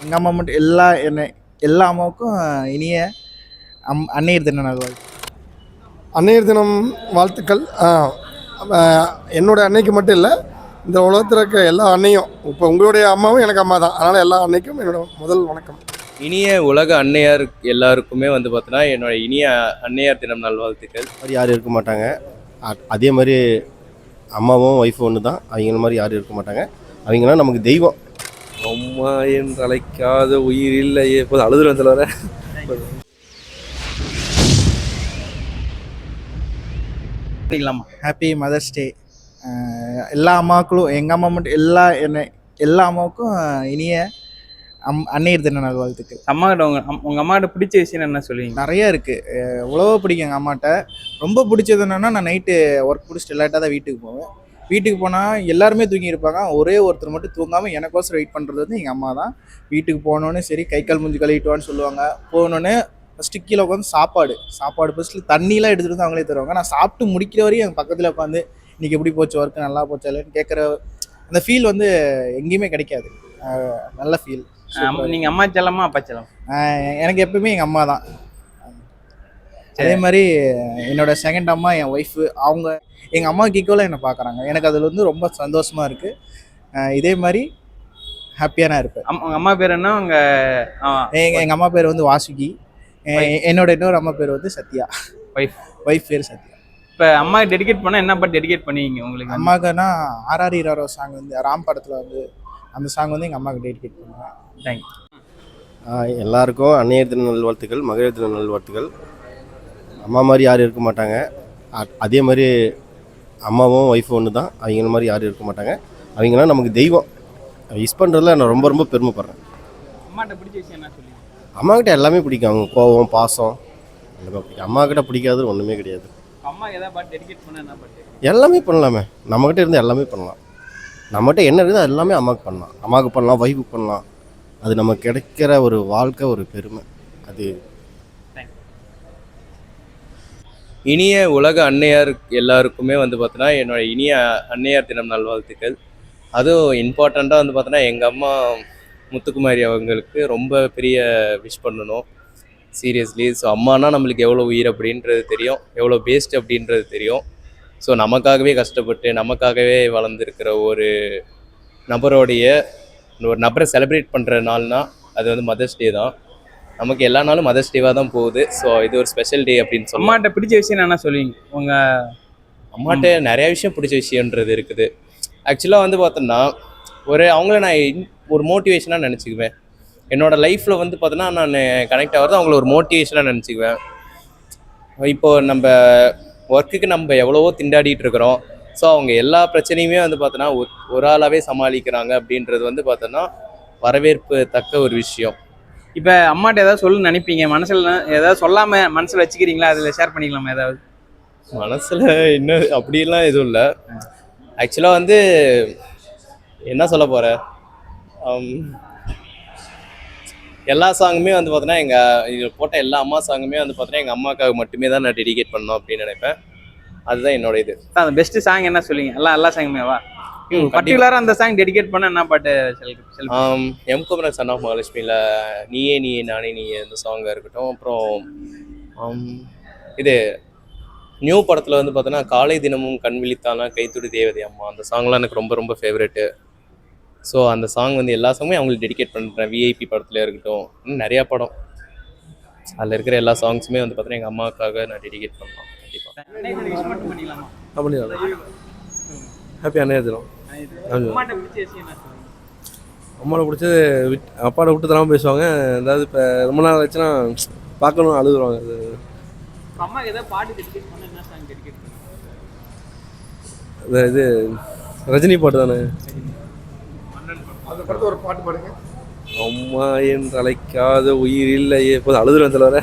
எங்கள் அம்மா மட்டும் எல்லா அம்மாவுக்கும் இனிய அன்னையர் தின நல்வாழ்த்து. அன்னையர் தினம் வாழ்த்துக்கள். என்னோட அன்னைக்கு மட்டும் இல்லை, இந்த உலகத்தில் இருக்க எல்லா அன்னையும், இப்போ உங்களுடைய அம்மாவும் எனக்கு அம்மா தான், அதனால் எல்லா அன்னைக்கும் என்னோட முதல் வணக்கம். இனிய உலக அன்னையார் எல்லாருக்குமே வந்து பார்த்தோன்னா என்னோட இனிய அன்னையார் தினம் நல்வாழ்த்துக்கள். மாதிரி யாரும் இருக்க மாட்டாங்க. அதே மாதிரி அம்மாவும் ஒய்ஃபும் ஒன்று தான். அவங்கள மாதிரி யாரும் இருக்க மாட்டாங்க. அவங்களாம் நமக்கு தெய்வம். அம்மா என்று அழைக்காத உயிர் இல்லையே, போது அழுதுறேன் தலைவர. ஹாப்பி மதர்ஸ் டே. எல்லா அம்மாக்களும், எங்கள் அம்மா மட்டும் எல்லா அம்மாவுக்கும் இனிய அன்னையர் தின நல்வாழ்த்துக்கள். அம்மாக்கிட்ட உங்கள் அம்மாட்ட பிடிச்ச விஷயம் என்ன சொல்லுவீங்க? நிறைய இருக்குது. எவ்வளவோ பிடிக்கும் எங்கள் அம்மாட்ட. ரொம்ப பிடிச்சது என்னென்னா, நான் நைட்டு ஒர்க் முடிச்சுட்டு லேட்டாக தான் வீட்டுக்கு போவேன். வீட்டுக்கு போனால் எல்லாருமே தூங்கியிருப்பாங்க. ஒரே ஒருத்தர் மட்டும் தூங்காமல் எனக்கோசரம் வெயிட் பண்ணுறது வந்து எங்கள் அம்மா தான். வீட்டுக்கு போனோன்னே சரி, கை கால் மூஞ்சி கழுவிட்டுவான்னு சொல்லுவாங்க. போனோடனே ஃபஸ்ட்டு கீழே உட்காந்து சாப்பாடு ஃபஸ்ட்டு தண்ணிலாம் எடுத்துகிட்டு வந்து அவங்களே தருவாங்க. நான் சாப்பிட்டு முடிக்கிற வரையும் எங்கள் பக்கத்தில் உட்காந்து இன்றைக்கி எப்படி போச்சு, ஒர்க்கு நல்லா போச்சா இல்லைன்னு கேட்குற அந்த ஃபீல் வந்து எங்கேயுமே கிடைக்காது. நல்ல ஃபீல். நீங்கள் அம்மா செல்லமா அப்பா செல்லம்? எனக்கு எப்பவுமே எங்கள் அம்மா தான். அதே மாதிரி என்னோட செகண்ட் அம்மா என் ஒய்ஃபு. அவங்க எங்கள் அம்மாவுக்கு ஈக்குவலாக என்னை பார்க்குறாங்க. எனக்கு அதில் வந்து ரொம்ப சந்தோஷமாக இருக்குது. இதே மாதிரி ஹாப்பியாக நான் இருப்பேன். உங்கள் அம்மா பேர் என்ன? எங்கள் அம்மா பேர் வந்து வாசுகி. என்னோட இன்னொரு அம்மா பேர் வந்து சத்யா. ஒய்ஃப் பேர் சத்யா. இப்போ அம்மாவுக்கு டெடிகேட் பண்ணால் என்ன பாட்டு டெடிகேட் பண்ணுவீங்க உங்களுக்கு? அம்மாவுக்குன்னா ஆர்ஆர் ஹீரோ சாங் வந்து ராம் படத்தில் வந்து அந்த சாங் வந்து எங்கள் அம்மாவுக்கு டெடிகேட் பண்ணுவேன். தேங்க்யூ. எல்லாருக்கும் அன்னையர் தின நல்வாழ்த்துக்கள், மகளிர் தின நல்வாழ்த்துக்கள். அம்மா மாதிரி யாரும் இருக்க மாட்டாங்க. அதே மாதிரி அம்மாவும் ஒய்ஃபும் ஒன்று தான். அவங்கள மாதிரி யாரும் இருக்க மாட்டாங்க. அவங்களாம் நமக்கு தெய்வம். விஷ் பண்ணுறதுல நான் ரொம்ப ரொம்ப பெருமைப்படுறேன். அம்மாட்ட பிடிச்ச விஷயம் என்ன சொல்லுவீங்க? அம்மாக்கிட்ட எல்லாமே பிடிக்கும். அவங்க கோபம், பாசம் எல்லாமே பிடிக்கும். அம்மாக்கிட்ட பிடிக்காது ஒன்றுமே கிடையாது. அம்மா ஏதாவது பாட்டு டெடிகேட் பண்ண என்ன பாட்டு? எல்லாமே பண்ணலாமே. நம்மக்கிட்ட இருந்து எல்லாமே பண்ணலாம். நம்மகிட்ட என்ன இருக்குது அது எல்லாமே அம்மாவுக்கு பண்ணலாம். அம்மாவுக்கு பண்ணலாம், ஒய்ஃபுக்கு பண்ணலாம். அது நமக்கு கிடைக்கிற ஒரு வாழ்க்கை, ஒரு பெருமை அது. இனிய உலக அன்னையார் எல்லாருக்குமே வந்து பார்த்தோன்னா என்னோட இனிய அன்னையார் தினம் நல்வாழ்த்துக்கள். அதுவும் இம்பார்ட்டண்ட்டாக வந்து பார்த்தோன்னா எங்கள் அம்மா முத்துக்குமாரி அவங்களுக்கு ரொம்ப பெரிய விஷ் பண்ணணும், சீரியஸ்லி. ஸோ அம்மானா நம்மளுக்கு எவ்வளோ உயிர் அப்படின்றது தெரியும், எவ்வளோ பேஸ்ட் அப்படின்றது தெரியும். ஸோ நமக்காகவே கஷ்டப்பட்டு நமக்காகவே வளர்ந்துருக்கிற ஒரு நபரை செலிப்ரேட் பண்ணுற நாள்னா அது வந்து மதர்ஸ் டே தான். நமக்கு எல்லா நாளும் மதர்ஸ் டேவாக தான் போகுது. ஸோ இது ஒரு ஸ்பெஷல் டே அப்படின்னு சொல்லி. அம்மாட்ட பிடிச்ச விஷயம் என்ன சொல்லுவீங்க? உங்கள் அம்மாட்ட நிறையா விஷயம் பிடிச்ச விஷயன்றது இருக்குது. ஆக்சுவலாக வந்து பார்த்தோன்னா அவங்கள நான் ஒரு மோட்டிவேஷனாக நினச்சிக்குவேன். என்னோடய லைஃப்பில் வந்து பார்த்தோன்னா நான் கனெக்ட் ஆகிறது அவங்கள ஒரு மோட்டிவேஷனாக நினச்சிக்குவேன். இப்போது நம்ம ஒர்க்குக்கு நம்ம எவ்வளவோ திண்டாடிட்டு இருக்கிறோம். ஸோ அவங்க எல்லா பிரச்சனையுமே வந்து பார்த்தோன்னா ஒரு ஆளாகவே சமாளிக்கிறாங்க அப்படின்றது வந்து பார்த்தோன்னா வரவேற்பு தக்க ஒரு விஷயம். இப்போ அம்மாட்ட ஏதாவது சொல்ல நினைப்பீங்க, மனசில் ஏதாவது சொல்லாமல் மனசில் வச்சுக்கிறீங்களா? அதில் ஷேர் பண்ணிக்கலாமா ஏதாவது? மனசில் இன்னும் அப்படிலாம் எதுவும் இல்லை. ஆக்சுவலாக வந்து என்ன சொல்ல போகிறேன், எல்லா சாங்குமே வந்து பார்த்தோன்னா இதில் போட்ட எல்லா அம்மா சாங்குமே வந்து பார்த்தோன்னா எங்கள் அம்மாவுக்காக மட்டுமே தான் நான் டெடிகேட் பண்ணணும் அப்படின்னு நினைப்பேன். அதுதான் என்னோட இது. அந்த பெஸ்ட்டு சாங் என்ன சொல்லுவீங்க? எல்லா சாங்குமேவா? பர்டிகுலராக அந்த சாங் டெடிகேட் பண்ண என்ன பாட்டு? எம் குமரன் சன் ஆஃப் மகாலட்சுமியில் நீயே நீயே நானே நீயே அந்த சாங்காக இருக்கட்டும். அப்புறம் இது நியூ படத்தில் வந்து பார்த்தோன்னா காலை தினமும் கண் விழித்தானா கைத்துடி தேவதை அம்மா, அந்த சாங்லாம் எனக்கு ரொம்ப ரொம்ப ஃபேவரெட்டு. ஸோ அந்த சாங் வந்து எல்லா சாங்குமே அவங்களுக்கு டெடிகேட் பண்ணுறேன். விஐபி படத்தில் இருக்கட்டும், இன்னும் நிறையா படம், அதில் இருக்கிற எல்லா சாங்ஸுமே வந்து பார்த்தோன்னா எங்கள் அம்மாவுக்காக நான் டெடிகேட் பண்ணலாம். கண்டிப்பாக ஹாப்பி அன்னையர் தினம். அம்மாவை பிடிச்சது அப்பாவை விட்டு தராமல் பேசுவாங்க. அதாவது இப்போ ரொம்ப நாள் ஆச்சுன்னா பார்க்கணும் அழுதுருவாங்க. அது இது ரஜினி பாட்டு தானே. அந்த படத்தை ஒரு பாட்டு பாடுங்க. அம்மா என்று அழைக்காத உயிர் இல்லையே, போது அழுதுருவேன் தலைவர.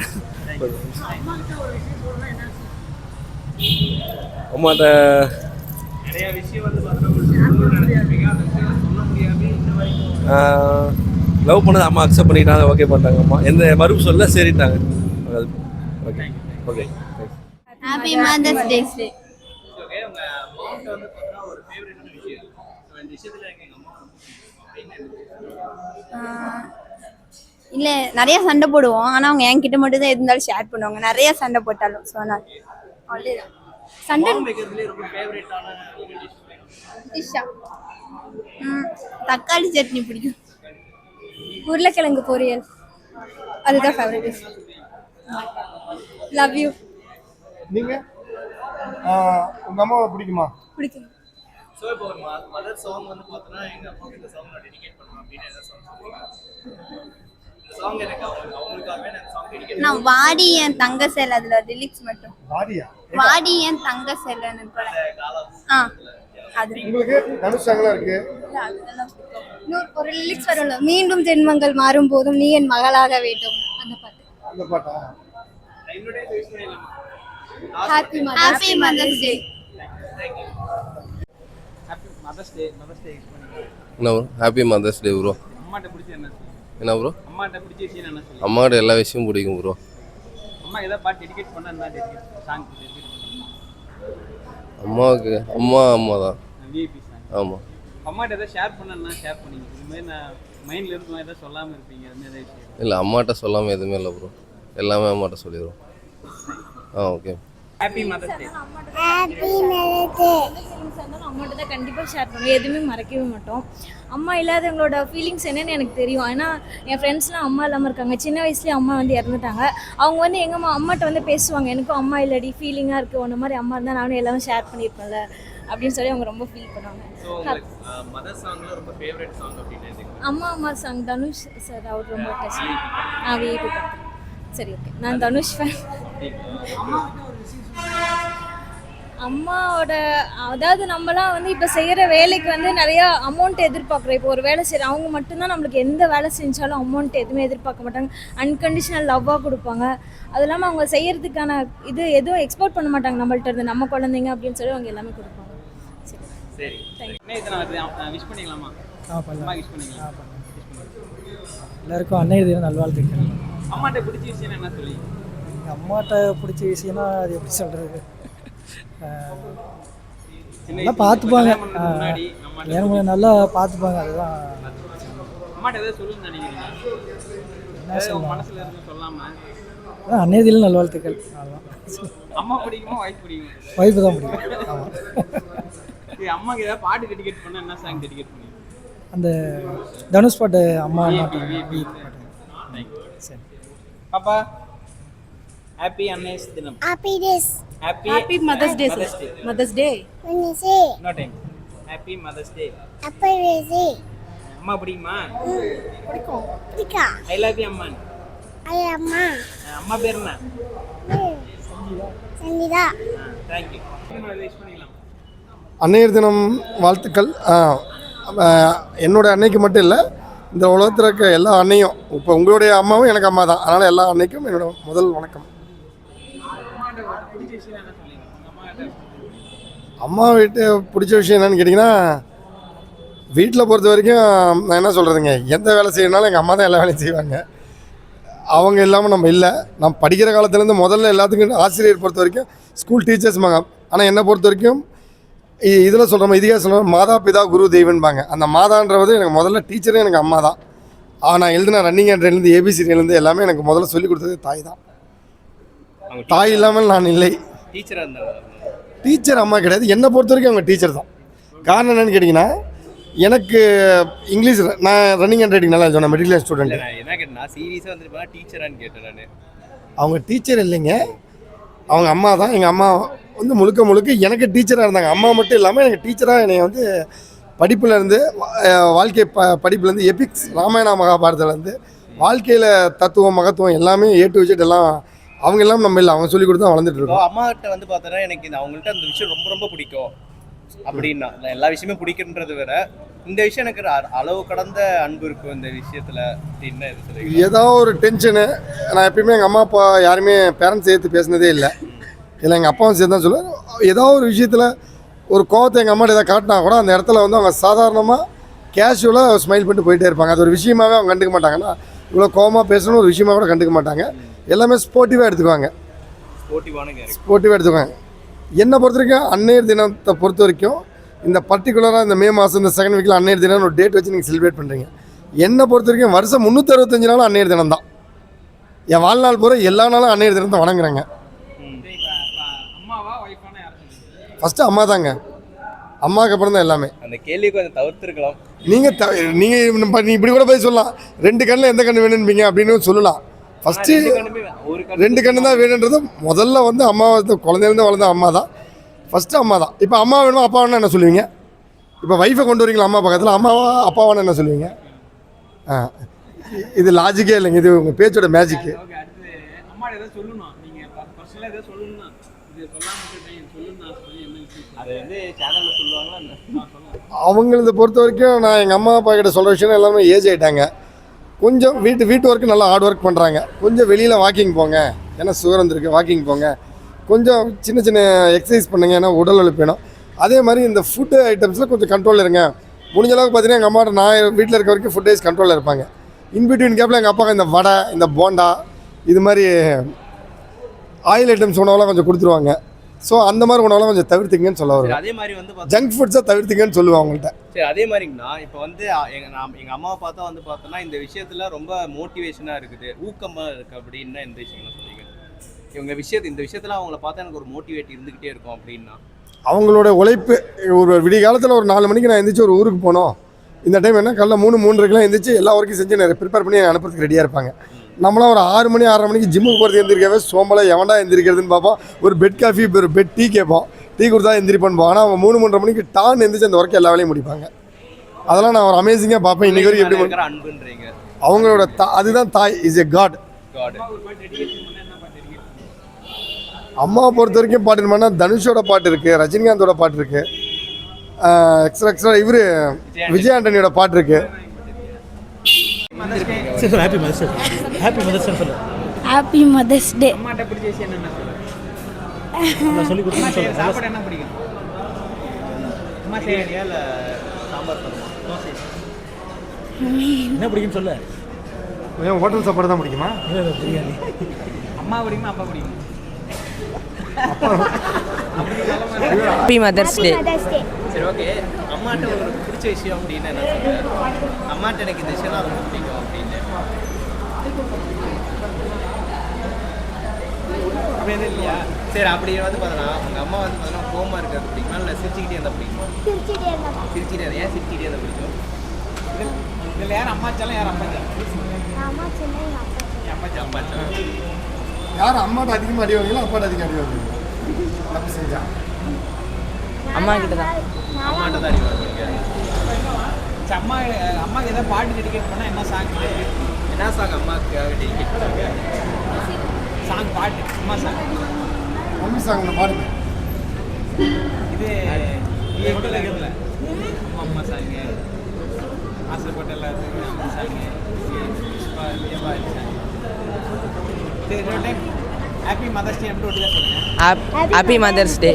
அம்மாட்ட லவ் பண்ணது அம்மா அக்செப்ட் பண்ணிட்டாங்க, ஓகே பண்ணிட்டாங்க. அம்மா எந்த மறுப்பு சொல்ல சரிட்டாங்க. Okay okay. Happy mother's day. உங்க அம்மாவுக்கு வந்து பார்த்தா ஒரு ஃபேவரட்டான விஷயம் இந்த விஷயத்துல எங்க அம்மா இல்லை நிறைய சண்டை போடுவோம், ஆனால் அவங்க என்கிட்ட மட்டும் தான் இருந்தாலும் ஷேர் பண்ணுவாங்க, நிறைய சண்டை போட்டாலும். ஸோ நான் அவ்வளோதான் சண்டை. டிஷ்ஷா தக்காளி சட்னி பிடிக்கும். உருளைக்கிழங்கு பொரியல் அதுதான் ஃபேவரட் டிஷ். Love you. நீங்கள் உங்கள் அம்மாவை பிடிக்குமா? பிடிக்கும். ஸோ இப்போ ஒரு மதர் சாங் வந்து பார்த்தோன்னா எங்கள் அம்மாவுக்கு இந்த சாங் நான் டெடிகேட் பண்ணுவேன் அப்படின்னு எதாவது சாங் சொல்லுவீங்க? இந்த சாங் எனக்கு அவங்களுக்காகவே நான் சாங் டெடிகேட் நான் வாடி என் தங்க செல், அதுல லிரிக்ஸ் மட்டும். வாடியா? வாடி என் தங்க செல்லுன்னு கூட. அது உங்களுக்கு தனுஷ் சாங்லாம் இருக்கு. ஒரு லிரிக்ஸ் வரும்ல, மீண்டும் ஜென்மங்கள் மாறும் போதும் நீ என் மகளாக வேண்டும், அந்த பாட்டு. அந்த பாட்டா? Happy mother's day. Mother's day use பண்ணுங்க. என்ன ப்ரோ? ஹாப்பி மதர்ஸ் டே ப்ரோ. அம்மாட்ட பிடிச்ச என்ன சொல்லு? என்ன ப்ரோ? அம்மாட்ட பிடிச்ச விஷயம் என்ன சொல்லு? அம்மாவோட எல்லா விஷயமும் பிடிக்கும் ப்ரோ. அம்மா ஏதாவது பாட்டு டெடிகேட் பண்ணா என்ன டெடிகேட் சாங் டெடிகேட் பண்ணுங்க? அம்மாவுக்கு அம்மா தான். VIP song. ஆமாம். அம்மாட்ட ஏதாவது ஷேர் பண்ணா ஷேர் பண்ணீங்க? இது மாதிரி நான் மைண்டில் இருக்கும் ஏதாவது சொல்லாமல் இருப்பீங்க, அது மாதிரி ஏதாவது விஷயம்? இல்லை அம்மாட்ட சொல்லாமல் எதுவுமே இல்லை ப்ரோ, எல்லாமே அம்மாட்ட சொல்லிடுவோம். ஓகே. ஹாப்பி மதர்ஸ் டே. அம்மாட்ட தான் கண்டிப்பாக ஷேர் பண்ணுவோம், எதுவுமே மறக்கவே மாட்டோம். அம்மா இல்லாதவங்களோட ஃபீலிங்ஸ் என்னன்னு எனக்கு தெரியும். ஏன்னா என் ஃப்ரெண்ட்ஸ்லாம் அம்மா இல்லாமல் இருக்காங்க, சின்ன வயசுலேயே அம்மா வந்து இறந்துட்டாங்க. அவங்க வந்து எங்கள் அம்மாட்ட வந்து பேசுவாங்க, எனக்கும் அம்மா இல்லடி ஃபீலிங்காக இருக்குது, ஒன்று மாதிரி அம்மா இருந்தால் நானும் எல்லாமே ஷேர் பண்ணியிருப்பேன்ல அப்படின்னு சொல்லி அவங்க ரொம்ப ஃபீல் பண்ணுவாங்க. மதர் சாங்ல ரொம்ப ஃபேவரட் சாங் அப்படின்னு அம்மா சாங் தனுஷ் சார், அவர் ரொம்ப டச். விஐபி பாட்டு. சரி ஓகே, நான் தனுஷ் ஃபேன். அம்மாவோட அதாவது நம்மலாம் வந்து இப்போ செய்கிற வேலைக்கு வந்து நிறையா அமௌண்ட் எதிர்பார்க்குறோம். இப்போ ஒரு வேலை செய்கிற அவங்க மட்டும்தான் நம்மளுக்கு எந்த வேலை செஞ்சாலும் அமௌண்ட் எதுவுமே எதிர்பார்க்க மாட்டாங்க, அன்கண்டிஷனல் லவ்வாக கொடுப்பாங்க. அது இல்லாமல் அவங்க செய்கிறதுக்கான இது எதுவும் எக்ஸ்போர்ட் பண்ண மாட்டாங்க நம்மள்ட்ட இருந்து, நம்ம குழந்தைங்க அப்படின்னு சொல்லி அவங்க எல்லாமே கொடுப்பாங்க. சரி என்ன இதை நான் விஷ் பண்ணிக்கலாமா? அம்மா விஷ் பண்ணிக்கலாம். எல்லாருக்கும் அன்னைய தினம் நல்வாழ்த்துக்கள். அம்மாட்ட பிடிச்ச விஷயம் என்ன சொல்லி? எங்கள் அம்மாட்ட பிடிச்ச விஷயம்னா அது எப்படி சொல்கிறது, நல்லா பார்த்துப்பாங்க, நல்லா பார்த்துப்பாங்க. அதுதான். அம்மாட்ட ஏதாவது சொல்லுன்னு நினைக்கிறீங்க? என்ன சொல்லுவாங்க மனசுல இருந்து சொல்லாம. அதான் அன்னைய தினம் நல்வாழ்த்துக்கள். அதுதான். அம்மா பிடிக்குமா ஒய்ஃப் பிடிக்குமா? ஒய்ஃபு தான் பிடிக்கும். ஆமாம். அம்மாக்கு ஏதாவது பாட்டு டெடிகேட் பண்ணால் என்ன சாங் டெடிகேட் பண்ணி? அந்த தனுஷ் பாட்டு அம்மா பாட்டு. சரி பாப்பா, ஹாப்பி அன்னையர்ஸ் தினம். Happy days. Happy mother's day. Mother's day. No time. Happy mother's day. Happy day. அம்மா பிடிக்குமா? பிடிக்கும். ஐ லவ் யூ அம்மா. அம்மா. அம்மா பேர் என்ன? சங்கீதா. Thank you. விஷ் பண்ணிக்கலாம். அன்னையர் தினம் வாழ்த்துக்கள். என்னோட அன்னைக்கு மட்டும் இல்லை, இந்த உலகத்தில் இருக்க எல்லா அன்னையும், இப்போ உங்களுடைய அம்மாவும் எனக்கு அம்மா தான், அதனால் எல்லா அன்னைக்கும் என்னோட முதல் வணக்கம். அம்மா வீட்டு பிடிச்ச விஷயம் என்னன்னு கேட்டிங்கன்னா, வீட்டில் பொறுத்த வரைக்கும் நான் என்ன சொல்கிறதுங்க, எந்த வேலை செய்யணுனாலும் எங்கள் அம்மா தான் எல்லா வேலையும் செய்வாங்க. அவங்க இல்லாமல் நம்ம இல்லை. நான் படிக்கிற காலத்துலேருந்து முதல்ல எல்லாத்துக்கும் ஆசிரியர் பொறுத்த வரைக்கும் ஸ்கூல் டீச்சர்ஸ்பாங்க. ஆனால் என்னை பொறுத்த வரைக்கும் இதில் சொல்கிற இதிகாசம் சொல்கிற மாதா பிதா குரு தெய்வன்பாங்க. அந்த மாதான்றது எனக்கு முதல்ல டீச்சரே எனக்கு அம்மா தான். நான் எழுதின ரன்னிங் ஹேண்ட்லேருந்து ஏபிசிலேருந்து எல்லாமே எனக்கு முதல்ல சொல்லிக் கொடுத்தது தாய் தான். தாய் இல்லாமல் நான் இல்லை. டீச்சராக இருந்தாங்க. டீச்சர் அம்மா கிடையாது, என்னை பொறுத்த வரைக்கும் அவங்க டீச்சர் தான். காரணம் என்னென்னு கேட்டிங்கன்னா, எனக்கு இங்கிலீஷ் நான் ரன்னிங் ஹேண்ட் ரைட்டிங் நல்லா சொன்னேன், மெட்ரிகுலேஷன் ஸ்டூடெண்ட். என்ன கேட்டேன், சீரியஸாக வந்துட்டு டீச்சரான்னு கேட்டேன் நான். அவங்க டீச்சர் இல்லைங்க, அவங்க அம்மா தான். எங்கள் அம்மா வந்து முழுக்க எனக்கு டீச்சராக இருந்தாங்க. அம்மா மட்டும் இல்லாமல் எனக்கு டீச்சராக என்னை வந்து படிப்புலேருந்து வாழ்க்கை படிப்புலேருந்து எபிக்ஸ் ராமாயண மகாபாரதத்துலேருந்து வாழ்க்கையில் தத்துவம் மகத்துவம் எல்லாமே ஏ டு Z எல்லாம் அவங்க எல்லாம் நம்ம இல்லை, அவங்க சொல்லி கொடுத்து வளர்ந்துட்டு இருக்கோம். அம்மாகிட்ட வந்து பார்த்தோன்னா எனக்கு அவங்கள்ட்ட அந்த விஷயம் ரொம்ப ரொம்ப பிடிக்கும் அப்படின்னா, எல்லா விஷயமே பிடிக்குன்றது வேற, இந்த விஷயம் எனக்கு அளவு கடந்த அன்பு இருக்கும் இந்த விஷயத்தில் அப்படின்னா இது சொல்லி. ஏதோ ஒரு டென்ஷனு, நான் எப்பயுமே எங்கள் அம்மா அப்பா யாருமே பேரண்ட்ஸ் சேர்த்து பேசினதே இல்லை, இல்லை எங்கள் அப்பாவும் சேர்த்து தான் சொல்லுவேன். ஏதோ ஒரு விஷயத்தில் ஒரு கோவத்தை எங்கள் அம்மாட்ட எதாவது காட்டினா கூட அந்த இடத்துல வந்து அவங்க சாதாரணமாக கேஷுவலாக ஸ்மைல் பண்ணிட்டு போயிட்டே இருப்பாங்க. அது ஒரு விஷயமாகவே அவங்க கண்டுக்க மாட்டாங்கன்னா, இவ்வளோ கோவமாக பேசணும்னு ஒரு விஷயமாக கூட கண்டுக்க மாட்டாங்க. எல்லாமே ஸ்போர்ட்டிவாக எடுத்துக்குவாங்க. ஸ்போர்ட்டிவாக எடுத்துக்குவாங்க. என்னை பொறுத்த வரைக்கும் அன்னையர் தினத்தை பொறுத்த வரைக்கும் இந்த பர்டிகுலராக இந்த மே மாதம் இந்த செகண்ட் வீக்கில் அன்னையர் தினம் ஒரு டேட் வச்சு நீங்கள் செலிப்ரேட் பண்ணுறீங்க. என்னை பொறுத்த வரைக்கும் வருஷம் 365 நாளும் அன்னையர் தினம் தான். என் வாழ்நாள் பூரா எல்லா நாளும் அன்னையர் தினத்தை வணங்குறேங்க. அம்மாவா ஒய்ஃபான யாரும் சொல்லுங்க. ஃபஸ்ட்டு அம்மா தாங்க. அம்மாவுக்கு அப்புறம் தான் எல்லாமே. அந்த கேள்வி கொஞ்சம் தவிர்த்துருக்கலாம். நீங்கள் நீ இப்படி கூட போய் சொல்லலாம், 2 கண்ணில் எந்த கண்ணு வேணும்பீங்க அப்படின்னு சொல்லலாம். ஃபஸ்ட்டு 2 கண்ணு தான் வேணுன்றது முதல்ல வந்து அம்மா குழந்தையிலேருந்து வளர்ந்த அம்மா தான். ஃபஸ்ட்டு அம்மா தான். இப்போ அம்மா வேணுமா அப்பா வேணும்னா என்ன சொல்லுவீங்க? இப்போ ஒய்ஃபை கொண்டு வரீங்களா அம்மா பக்கத்தில், அம்மாவா அப்பாவான்னு என்ன சொல்லுவீங்க? இது லாஜிக்கே இல்லைங்க, இது உங்கள் பேச்சோட மேஜிக்கு. ஓகே, அடுத்து அம்மா ஏதாவது சொல்லணும், நீங்கள் பர்சனலாக ஏதாவது சொல்லணும்னா இது சொல்லாமல் சொல்லணும்னு ஆசைப்படி என்ன விஷயம்? அது வந்து சேனலில் சொல்லுவாங்களா சொல்லுங்கள். அவங்களத பொறுத்த வரைக்கும் நான் எங்கள் அம்மா அப்பா கிட்ட சொல்கிற விஷயம் எல்லாமே ஏஜ் ஆகிட்டாங்க. கொஞ்சம் வீட்டு ஒர்க்கு நல்லா ஹார்ட் ஒர்க் பண்ணுறாங்க. கொஞ்சம் வெளியில் வாக்கிங் போங்க, ஏன்னா சுகர் வந்துருக்கு, வாக்கிங் போங்க. கொஞ்சம் சின்ன சின்ன எக்ஸசைஸ் பண்ணுங்க, ஏன்னா உடல் உழைப்பு வேணும். அதே மாதிரி இந்த ஃபுட்டு ஐட்டம்ஸில் கொஞ்சம் கண்ட்ரோலில் இருங்க. முடிஞ்ச அளவுக்கு பார்த்தீங்கன்னா எங்கள் அம்மாட்ட நான் வீட்டில் இருக்க வரைக்கும் ஃபுட் வைஸ் கண்ட்ரோலில் இருப்பாங்க. இன்பிட்வீன் கேப்பில் எங்கள் அப்பாவுக்கு இந்த வடை, இந்த போண்டா, இது மாதிரி ஆயில் ஐட்டம்ஸ் உணவெல்லாம் கொஞ்சம் கொடுத்துருவாங்க. ஸோ அந்த மாதிரி உணவெல்லாம் கொஞ்சம் தவிர்த்துங்கன்னு சொல்ல வருவேன். அதே மாதிரி வந்து ஜங்க் ஃபுட்ஸை தவிர்த்துங்கன்னு சொல்லுவேன் அவங்கள்ட்ட. சரி, அதே மாதிரிங்கண்ணா இப்போ வந்து எங்கள் அம்மாவை பார்த்தா வந்து பார்த்தோன்னா இந்த விஷயத்தில் ரொம்ப மோட்டிவேஷனாக இருக்குது, ஊக்கமாக இருக்குது அப்படின்னா எந்த விஷயம்னா சொல்லுவீங்க? இந்த விஷயத்தில் அவங்கள பார்த்தா எனக்கு ஒரு மோட்டிவேட் இருந்துக்கிட்டே இருக்கும் அப்படின்னா அவங்களோட உழைப்பு. ஒரு விடிய காலத்தில் ஒரு 4 மணிக்கு நான் எந்திரிச்சு ஒரு ஊருக்கு போனோம். இந்த டைம் என்ன காலைல 3-3:30 எந்திரிச்சு எல்லா ஒர்க்கையும் செஞ்சு நிறைய ப்ரிப்பேர் பண்ணி அனுப்புறதுக்கு ரெடியாக இருப்பாங்க. நம்மளாம் ஒரு 6 மணி 6:30 மணிக்கு ஜிம்முக்கு போகிறது எந்திரிக்கவே சோம்பலை எவன்டா எந்திரிக்கிறதுன்னு பார்ப்போம். ஒரு பெட் காஃபி, ஒரு பெட் டீ கேட்போம், டீ கொடுத்தா எந்திரிப்போம். ஆனால் அவங்க 3-3:30 மணிக்கு டான் எந்திரிச்சு அந்த ஒர்க்கை எல்லா வேலையும் முடிப்பாங்க. அதெல்லாம் நான் ஒரு அமேசிங்காக பார்ப்பேன். இன்றைக்கி வரைக்கும் எப்படி அன்புன்றீங்க அவங்களோட அதுதான் தாய், இஸ் எ காட். அம்மாவை பொறுத்த வரைக்கும் பாட்டு என்னன்னா தனுஷோட பாட்டு இருக்குது, ரஜினிகாந்தோட பாட்டு இருக்குது, எக்ஸ்ட்ரா இவர் விஜய் ஆண்டனியோட பாட்டு இருக்குது. ஹாப்பி மதர்ஸ் டே. அம்மாட்ட பிடிச்ச விஷயம் என்னென்ன சொல்லுங்க. சாப்பாடு என்ன பிடிக்கும்? அம்மா செய்யறியா இல்லை சாம்பார் தோசை என்ன பிடிக்குன்னு சொல்ல. ஹோட்டல் சாப்பாடு தான் பிடிக்குமா? அம்மா பிடிக்குமா அப்பா பிடிக்குமா? ஹாப்பி மதர்ஸ் டே. சரி, ஓகே. அம்மாட்ட ஒரு பிடிச்ச விஷயம் அப்படின்னு என்ன சொல்லுவேன்? அம்மாட்ட எனக்கு இந்த விஷயம் ரொம்ப பிடிக்கும் அப்படின்னு அப்படி எதுவும் இல்லையா? சரி, அப்படி வந்து பார்த்தோன்னா உங்கள் அம்மா வந்து பார்த்தோன்னா கோமா இருக்கிறது பிடிக்குமா இல்லை சிரிச்சுக்கிட்டே இருந்தால் பிடிக்குமா? சிரிச்சுக்கிட்டே ஏன் சிரிச்சுக்கிட்டே இருந்தால் பிடிக்கும்? இதில் யார் அம்மாச்சாலும் யார் அப்பாச்சாலும்? அம்மாச்சாலும் யார் அம்மாட்ட அதிகமாக அடி வாங்கலாம், அப்பாட்ட அதிகம் அடி வாங்குவீங்க? தப்பு செஞ்சா அம்மா கிட்ட தான். அம்மாட்ட தான் அடிவாங்க. அம்மாவுக்கு ஏதாவது பாட்டு டெடிகேட் பண்ணால் என்ன சாங்? என்ன சாங் அம்மாவுக்காக டெடிகேட் பண்ணுவாங்க? சாங் பாட்டு அம்மா சாங். மம்மி சாங் ஒன்று பாடுங்க. இது இல்லை அம்மா சாங்கு, ஆசைப்பட்ட எல்லாத்துக்கும் அம்மா சாங்கு, சரி, இன்னொரு டைம் ஹாப்பி மதர்ஸ் டே அப்படி ஒட்டி தான் சொல்லுங்கள். ஹாப்பி மதர்ஸ் டே.